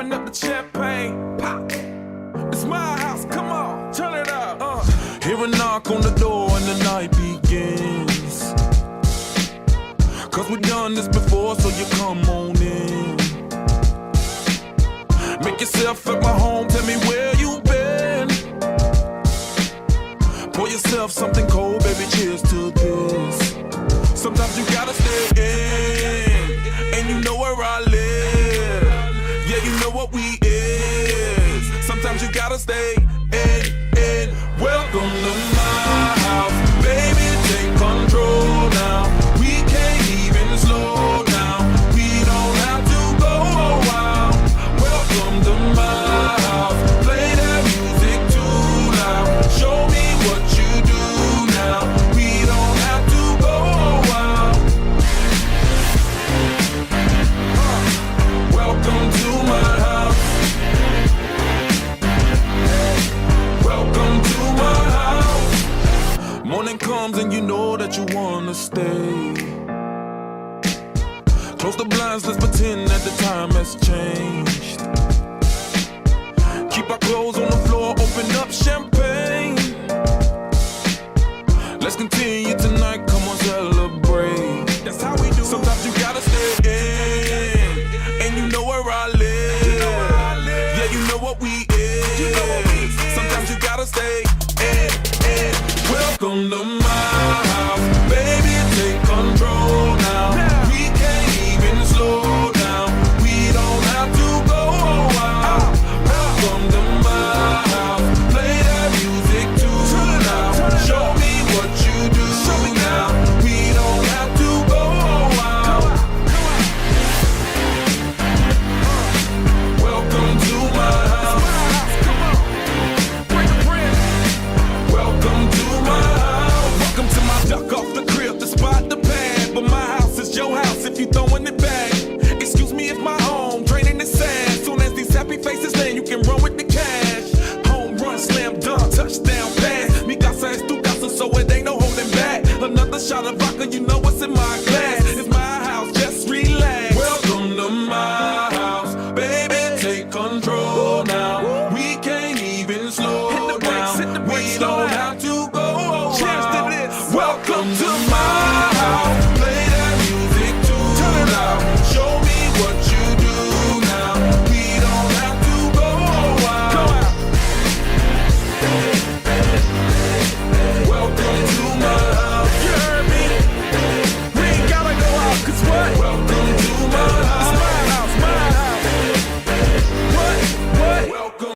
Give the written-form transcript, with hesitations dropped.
open up the champagne, pop. It's my house, come on, turn it up. Hear a knock on the door and the night begins. Cause we've done this before, so you come on in. Make yourself at my home, tell me where you been. Pour yourself something cold, baby, cheers to this. Sometimes you gotta stay in, and you know where I live. Yeah, you know what we is. Sometimes you gotta stay in. Welcome to my house, baby, take control now. We can't even slow down. We don't have to go a while. Welcome to my house, play that music too loud. Show me what you do now. We don't have to go a while. Welcome to my house. Welcome to my house. Morning comes and you know that you wanna stay. Close the blinds, let's pretend that the time has changed. Keep our clothes on the floor, open up champagne. Let's continue tonight, come on, celebrate. That's how we do. Sometimes you gotta stay in, and you know where I live. Yeah, you know what we is. Sometimes you gotta stay in. Welcome to my house, baby, take control now. We can't even slow down. We don't have to go a while. Welcome to my house, play that music too loud. Show me what you do now. We don't have to go a while. Welcome to my house. Welcome to my house. Welcome to my duck off the crib, the spot, the pad. But my house is your house if you throwing it back. Excuse me if my home draining the sand. Soon as these happy faces land, you can run with the cash. Home run, slam dunk, touchdown pass. Mi casa es tu casa, so it ain't no holding back. Another shot of vodka, you know what's in my glass. It's